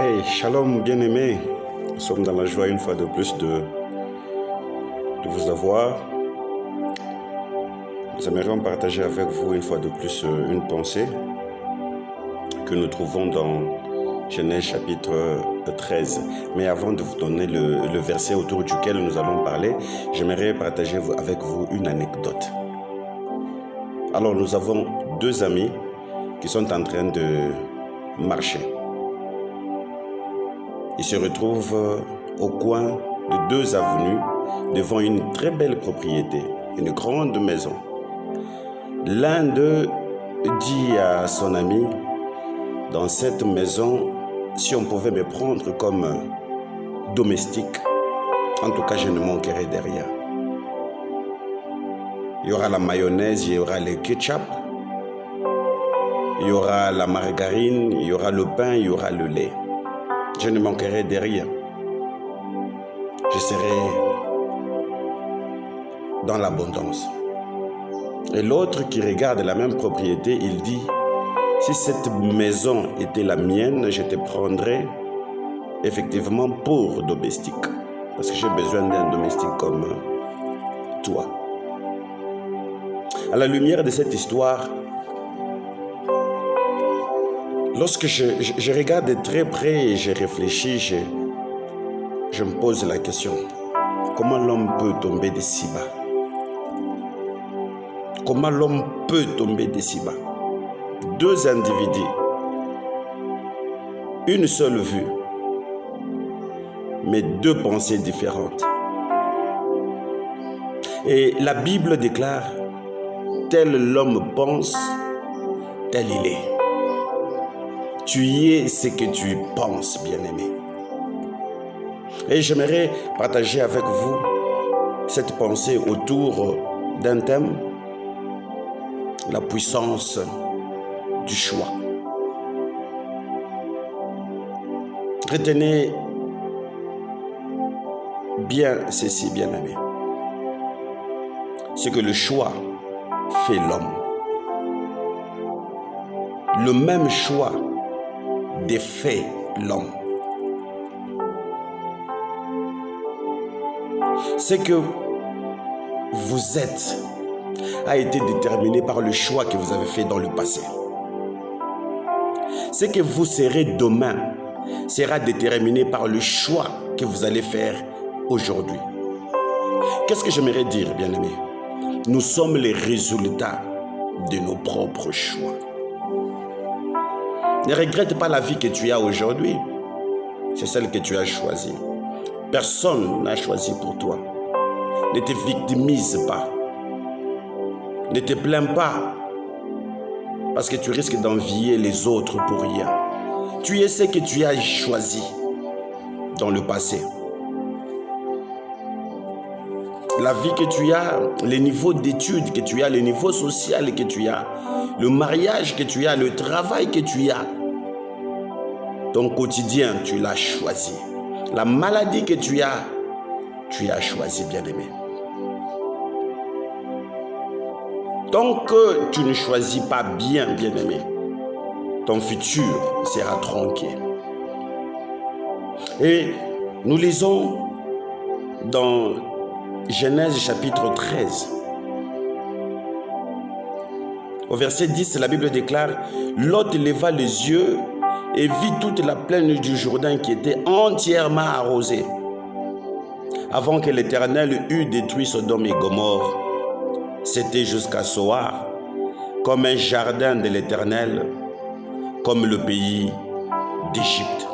Hey, shalom bien-aimés. Nous sommes dans la joie une fois de plus de vous avoir. Nous aimerions partager avec vous une fois de plus une pensée que nous trouvons dans Genèse chapitre 13. Mais avant de vous donner le verset autour duquel nous allons parler, j'aimerais partager avec vous une anecdote. Alors nous avons deux amis qui sont en train de marcher. Ils se retrouvent au coin de deux avenues devant une très belle propriété, une grande maison. L'un d'eux dit à son ami, dans cette maison, si on pouvait me prendre comme domestique, en tout cas je ne manquerai de rien. Il y aura la mayonnaise, il y aura le ketchup, il y aura la margarine, il y aura le pain, il y aura le lait. Je ne manquerai de rien. Je serai dans l'abondance. Et l'autre qui regarde la même propriété, il dit, si cette maison était la mienne, je te prendrais effectivement pour domestique. Parce que j'ai besoin d'un domestique comme toi. À la lumière de cette histoire, lorsque je regarde de très près et je réfléchis, je me pose la question, comment l'homme peut tomber de si bas? Comment l'homme peut tomber de si bas? Deux individus, une seule vue, mais deux pensées différentes. Et la Bible déclare, tel l'homme pense, tel il est. Tu y es ce que tu penses, bien-aimé. Et j'aimerais partager avec vous cette pensée autour d'un thème, la puissance du choix. Retenez bien ceci, bien-aimé. C'est que le choix fait l'homme. Le même choix défait l'homme. Ce que vous êtes a été déterminé par le choix que vous avez fait dans le passé. Ce que vous serez demain sera déterminé par le choix que vous allez faire aujourd'hui. Qu'est-ce que j'aimerais dire, bien-aimé? Nous sommes les résultats de nos propres choix. Ne regrette pas la vie que tu as aujourd'hui. C'est celle que tu as choisie. Personne n'a choisi pour toi. Ne te victimise pas. Ne te plains pas. Parce que tu risques d'envier les autres pour rien. Tu es ce que tu as choisi dans le passé. La vie que tu as, les niveaux d'études que tu as, le niveau social que tu as, le mariage que tu as, le travail que tu as, ton quotidien, tu l'as choisi. La maladie que tu as choisi, bien-aimé. Tant que tu ne choisis pas bien, bien-aimé, ton futur sera tronqué. Et nous lisons dans Genèse chapitre 13. Au verset 10, la Bible déclare, Lot leva les yeux et vit toute la plaine du Jourdain qui était entièrement arrosée. Avant que l'Éternel eût détruit Sodome et Gomorrhe, c'était jusqu'à Soar, comme un jardin de l'Éternel, comme le pays d'Égypte.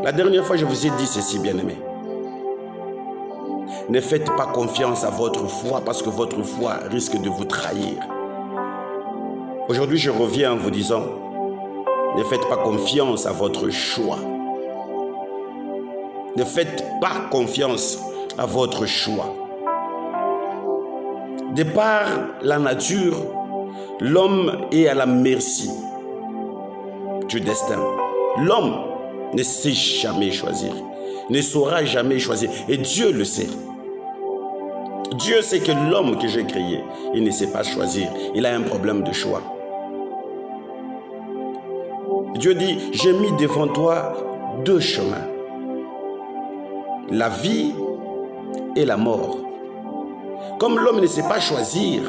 La dernière fois, je vous ai dit ceci, bien-aimés. Ne faites pas confiance à votre foi parce que votre foi risque de vous trahir. Aujourd'hui, je reviens en vous disant, ne faites pas confiance à votre choix. Ne faites pas confiance à votre choix. De par la nature, l'homme est à la merci du destin. L'homme ne sait jamais choisir, ne saura jamais choisir. Et Dieu le sait. Dieu sait que l'homme que j'ai créé, il ne sait pas choisir. Il a un problème de choix. Dieu dit, j'ai mis devant toi deux chemins, la vie et la mort. Comme l'homme ne sait pas choisir,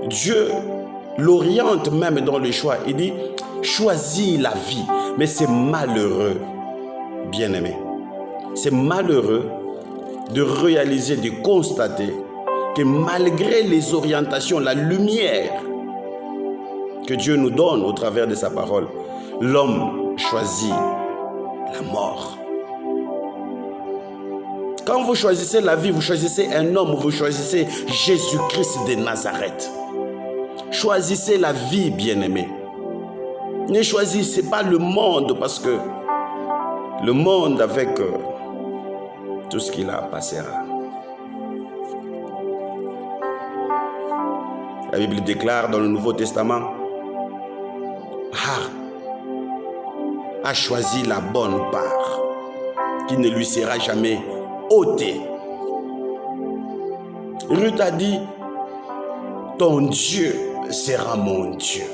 Dieu l'oriente même dans le choix. Il dit, choisis la vie. Mais c'est malheureux, bien-aimé. C'est malheureux de réaliser, de constater que malgré les orientations, la lumière que Dieu nous donne au travers de sa parole, l'homme choisit la mort. Quand vous choisissez la vie, vous choisissez un homme, vous choisissez Jésus-Christ de Nazareth. Choisissez la vie, bien-aimé. Ne choisissez pas le monde, parce que le monde, avec tout ce qu'il a, passera. La Bible déclare dans le Nouveau Testament, a choisi la bonne part, qui ne lui sera jamais ôtée. Ruth a dit, ton Dieu sera mon Dieu.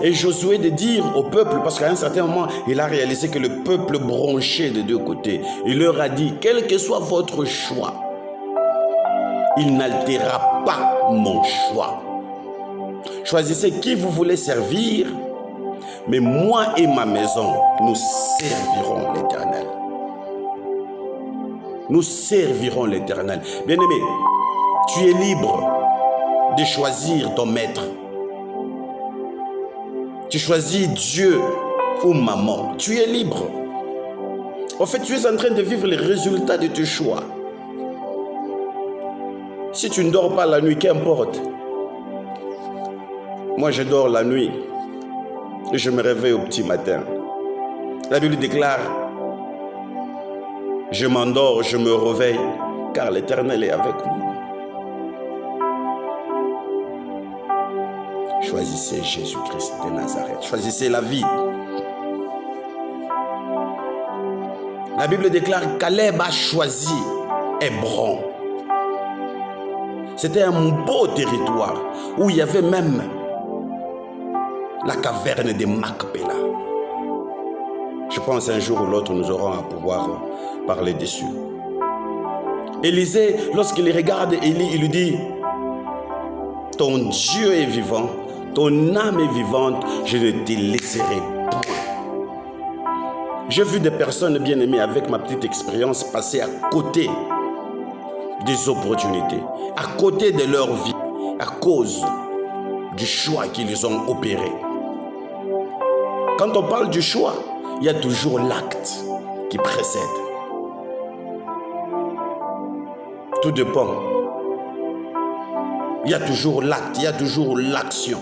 Et Josué de dire au peuple, parce qu'à un certain moment, il a réalisé que le peuple bronchait de deux côtés. Il leur a dit, quel que soit votre choix, il n'altérera pas mon choix. Choisissez qui vous voulez servir, mais moi et ma maison, nous servirons l'Éternel. Nous servirons l'Éternel. Bien-aimé, tu es libre de choisir ton maître. Tu choisis Dieu ou maman. Tu es libre. En fait, tu es en train de vivre les résultats de tes choix. Si tu ne dors pas la nuit, qu'importe. Moi, je dors la nuit et je me réveille au petit matin. La Bible déclare, je m'endors, je me réveille, car l'Éternel est avec moi. Choisissez Jésus-Christ de Nazareth. Choisissez la vie. La Bible déclare que Caleb a choisi Hébron. C'était un beau territoire où il y avait même la caverne de Macpéla. Je pense un jour ou l'autre nous aurons à pouvoir parler dessus. Élisée, lorsqu'il regarde Élie, il lui dit, ton Dieu est vivant, ton âme est vivante, je ne te laisserai point. J'ai vu des personnes bien-aimées avec ma petite expérience passer à côté des opportunités, à côté de leur vie, à cause du choix qu'ils ont opéré. Quand on parle du choix, il y a toujours l'acte qui précède. Tout dépend. Il y a toujours l'acte, il y a toujours l'action.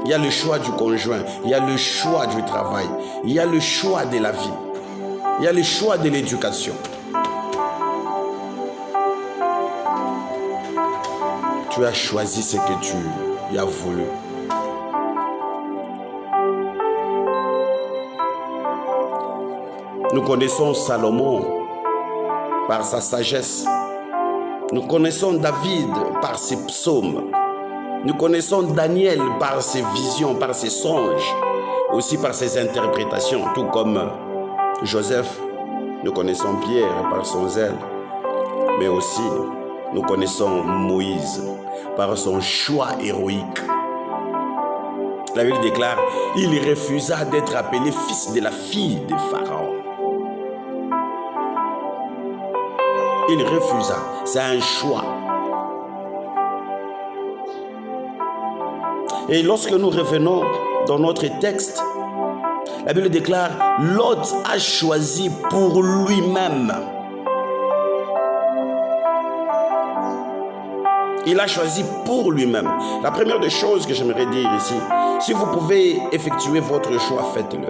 Il y a le choix du conjoint, il y a le choix du travail, il y a le choix de la vie, il y a le choix de l'éducation. Tu as choisi ce que tu as voulu. Nous connaissons Salomon par sa sagesse. Nous connaissons David par ses psaumes. Nous connaissons Daniel par ses visions, par ses songes, aussi par ses interprétations, tout comme Joseph. Nous connaissons Pierre par son zèle, mais aussi nous connaissons Moïse par son choix héroïque. La Bible déclare, il refusa d'être appelé fils de la fille de Pharaon. Il refusa, c'est un choix. Et lorsque nous revenons dans notre texte, la Bible déclare, Lot a choisi pour lui-même. Il a choisi pour lui-même. La première des choses que j'aimerais dire ici, si vous pouvez effectuer votre choix, faites-le.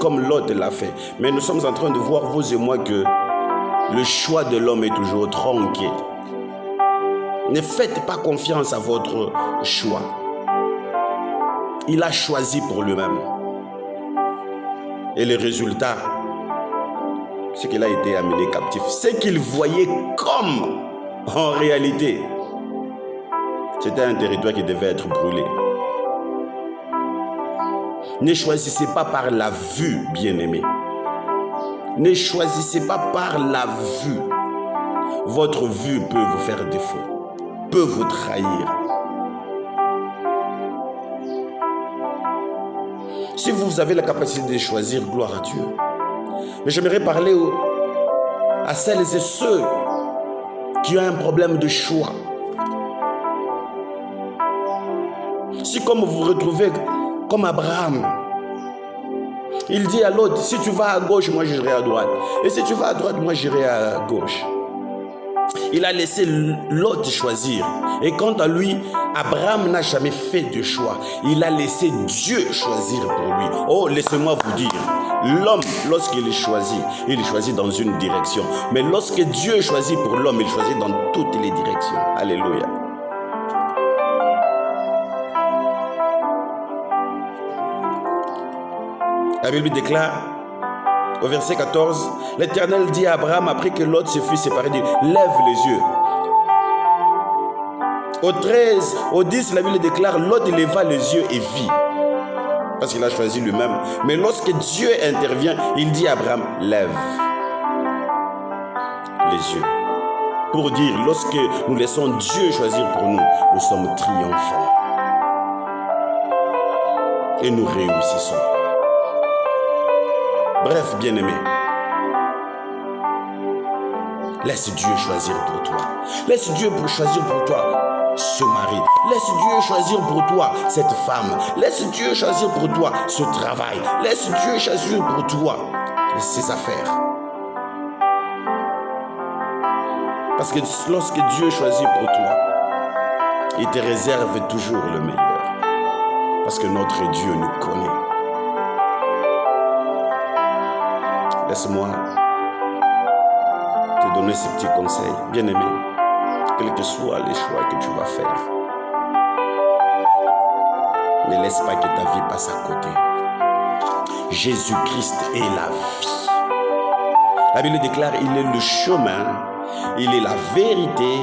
Comme Lot l'a fait. Mais nous sommes en train de voir, vous et moi, que le choix de l'homme est toujours tronqué. Ne faites pas confiance à votre choix. Il a choisi pour lui-même. Et le résultat, c'est qu'il a été amené captif. Ce qu'il voyait comme, en réalité, c'était un territoire qui devait être brûlé. Ne choisissez pas par la vue, bien-aimé. Ne choisissez pas par la vue. Votre vue peut vous faire défaut, peut vous trahir. Si vous avez la capacité de choisir, gloire à Dieu. Mais j'aimerais parler à celles et ceux qui ont un problème de choix. Si comme vous vous retrouvez comme Abraham, il dit à l'autre, si tu vas à gauche, moi j'irai à droite. Et si tu vas à droite, moi j'irai à gauche. Il a laissé l'autre choisir. Et quant à lui, Abraham n'a jamais fait de choix. Il a laissé Dieu choisir pour lui. Oh, laissez-moi vous dire, l'homme, lorsqu'il choisit dans une direction. Mais lorsque Dieu choisit pour l'homme, il choisit dans toutes les directions. Alléluia. La Bible déclare, au verset 14, l'Éternel dit à Abraham, après que Lot se fut séparé, dit, lève les yeux. Au 13, au 10, la Bible déclare, Lot leva les yeux et vit. Parce qu'il a choisi lui-même. Mais lorsque Dieu intervient, il dit à Abraham, lève les yeux. Pour dire, lorsque nous laissons Dieu choisir pour nous, nous sommes triomphants. Et nous réussissons. Bref, bien-aimé, laisse Dieu choisir pour toi. Laisse Dieu choisir pour toi ce mari. Laisse Dieu choisir pour toi cette femme. Laisse Dieu choisir pour toi ce travail. Laisse Dieu choisir pour toi ces affaires. Parce que lorsque Dieu choisit pour toi, il te réserve toujours le meilleur. Parce que notre Dieu nous connaît. Laisse-moi te donner ces petits conseils, bien-aimé, quels que soient les choix que tu vas faire. Ne laisse pas que ta vie passe à côté. Jésus-Christ est la vie. La Bible déclare, il est le chemin, il est la vérité,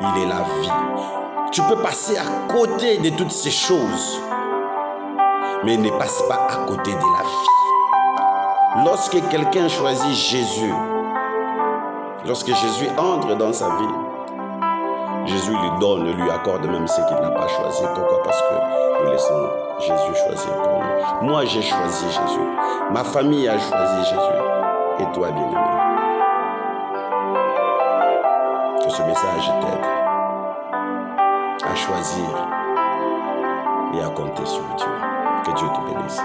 il est la vie. Tu peux passer à côté de toutes ces choses, mais ne passe pas à côté de la vie. Lorsque quelqu'un choisit Jésus, lorsque Jésus entre dans sa vie, Jésus lui donne, lui accorde même ce qu'il n'a pas choisi. Pourquoi? Parce que nous laissons Jésus choisir pour nous. Moi, j'ai choisi Jésus. Ma famille a choisi Jésus. Et toi, bien-aimé, que ce message t'aide à choisir et à compter sur Dieu. Que Dieu te bénisse.